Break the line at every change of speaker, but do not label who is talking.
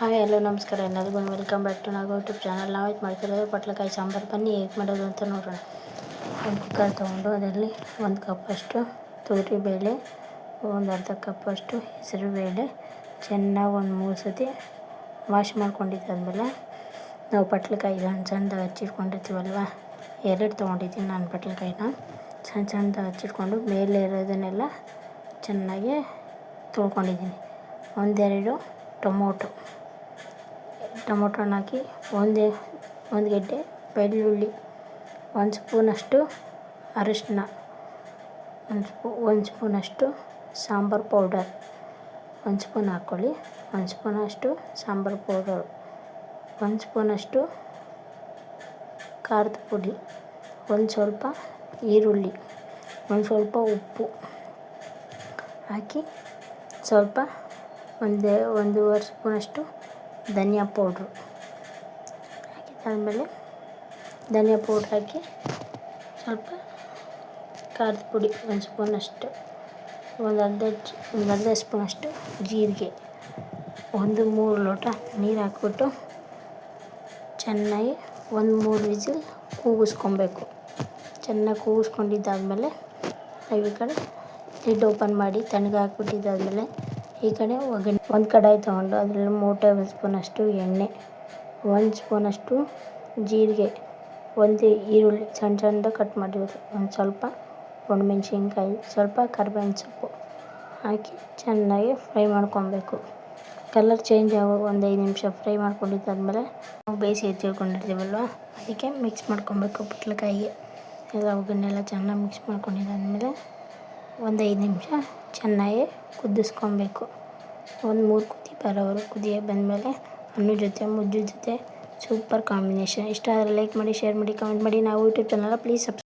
Hi hello ನಮಸ್ಕಾರ ಎಲ್ಲರಿಗೂ welcome back to ನಾವು ಯೂಟ್ಯೂಬ್ ಚಾನಲ್. ನಾವೈತೆ ಮಾಡ್ತಿರೋದು ಪಟ್ಲಕಾಯಿ ಸಾಂಬಾರು. ಬನ್ನಿ ಹೇಗೆ ಮಾಡೋದು ಅಂತ ನೋಡೋಣ. ಒಂದು ಕುಕ್ಕರ್ ತೊಗೊಂಡು ಅದರಲ್ಲಿ 1 ಕಪ್ಪಷ್ಟು ತೊಗರಿಬೇಳೆ, ಒಂದು ಅರ್ಧ ಕಪ್ಪಷ್ಟು ಹೆಸರುಬೇಳೆ ಚೆನ್ನಾಗಿ ಒಂದು 3 ಸತಿ ವಾಶ್ ಮಾಡ್ಕೊಂಡಿದ್ದಾದಮೇಲೆ ನಾವು ಪಟ್ಲಕಾಯಿ ಸಣ್ಣದಾಗಿ ಹಚ್ಚಿಟ್ಕೊಂಡಿರ್ತೀವಲ್ವ, 2 ತೊಗೊಂಡಿದ್ದೀನಿ ನಾನು ಪಟ್ಲಕಾಯಿನ. ಸಣ್ಣದಾಗಿ ಹಚ್ಚಿಟ್ಕೊಂಡು ಮೇಲೆ ಇರೋದನ್ನೆಲ್ಲ ಚೆನ್ನಾಗಿ ತೊಳ್ಕೊಂಡಿದ್ದೀನಿ. 1-2 ಟೊಮೊಟೊನ ಹಾಕಿ, ಒಂದು ಗೆಡ್ಡೆ ಬೆಳ್ಳುಳ್ಳಿ, 1 ಸ್ಪೂನಷ್ಟು ಅರಿಶಿನ, 1 ಸ್ಪೂನಷ್ಟು ಸಾಂಬಾರು ಪೌಡರ್, 1 ಸ್ಪೂನ್ ಹಾಕ್ಕೊಳ್ಳಿ. 1 ಸ್ಪೂನಷ್ಟು ಸಾಂಬಾರು ಪೌಡರ್, 1 ಸ್ಪೂನಷ್ಟು ಖಾರದ ಪುಡಿ, ಒಂದು ಸ್ವಲ್ಪ ಈರುಳ್ಳಿ, ಒಂದು ಸ್ವಲ್ಪ ಉಪ್ಪು ಹಾಕಿ, ಸ್ವಲ್ಪ 1-1.5 ಸ್ಪೂನಷ್ಟು ಧನಿಯಾ ಪೌಡ್ರು ಹಾಕಿದ್ದಾದಮೇಲೆ, ಧನಿಯಾ ಪೌಡ್ರ್ ಹಾಕಿ ಸ್ವಲ್ಪ ಖಾರದ ಪುಡಿ 1 ಸ್ಪೂನಷ್ಟು, ಒಂದು ಅರ್ಧ ಸ್ಪೂನಷ್ಟು ಜೀರಿಗೆ, 3 ಲೋಟ ನೀರು ಹಾಕ್ಬಿಟ್ಟು ಚೆನ್ನಾಗಿ 3 ವಿಸಿಲ್ ಕೂಗಿಸ್ಕೊಬೇಕು. ಚೆನ್ನಾಗಿ ಕೂಗಿಸ್ಕೊಂಡಿದ್ದಾದಮೇಲೆ ನಾವು ಈ ಕಡೆ ಲಿಡ್ ಓಪನ್ ಮಾಡಿ ತಣ್ಣಗೆ ಹಾಕ್ಬಿಟ್ಟಿದ್ದಾದಮೇಲೆ ಈ ಕಡೆ ಒಗ್ಗರಣೆ, ಒಂದು ಕಡಾಯಿ ತೊಗೊಂಡು ಅದರಲ್ಲಿ 3 ಟೇಬಲ್ ಸ್ಪೂನಷ್ಟು ಎಣ್ಣೆ, 1 ಸ್ಪೂನಷ್ಟು ಜೀರಿಗೆ, 1 ಈರುಳ್ಳಿ ಸಣ್ಣದಾಗಿ ಕಟ್ ಮಾಡಿರೋದು, ಒಂದು ಸ್ವಲ್ಪ ಒಣಮೆಣ್ಸಿನ್ಕಾಯಿ, ಸ್ವಲ್ಪ ಕರಿಬೇವಿನ ಸೊಪ್ಪು ಹಾಕಿ ಚೆನ್ನಾಗಿ ಫ್ರೈ ಮಾಡ್ಕೊಬೇಕು. ಕಲರ್ ಚೇಂಜ್ ಆಗೋ 5 ನಿಮಿಷ ಫ್ರೈ ಮಾಡ್ಕೊಂಡಿದ್ದಾದಮೇಲೆ ನಾವು ಬೇಯಿಸಿ ಎತ್ತಿಟ್ಕೊಂಡಿರ್ತೀವಲ್ವ, ಅದಕ್ಕೆ ಮಿಕ್ಸ್ ಮಾಡ್ಕೊಬೇಕು. ಪಟ್ಲಕಾಯಿಗೆ ಎಲ್ಲ ಒಗ್ಗರಣೆಲ್ಲ ಚೆನ್ನಾಗಿ ಮಿಕ್ಸ್ ಮಾಡ್ಕೊಂಡಿದ್ದಾದಮೇಲೆ 5 ನಿಮಿಷ ಚೆನ್ನಾಗಿ ಕುದಿಸ್ಕೊಬೇಕು. 3 ಕುದಿ ಬರೋವರು. ಕುದಿ ಬಂದಮೇಲೆ ಅನ್ನದ ಜೊತೆ ಮುದ್ದೆ ಜೊತೆ ಸೂಪರ್ ಕಾಂಬಿನೇಷನ್. ಇಷ್ಟ ಆದರೆ ಲೈಕ್ ಮಾಡಿ, ಶೇರ್ ಮಾಡಿ, ಕಮೆಂಟ್ ಮಾಡಿ. ನಾವು ಯೂಟ್ಯೂಬ್ ಚಾನಲ್ ಪ್ಲೀಸ್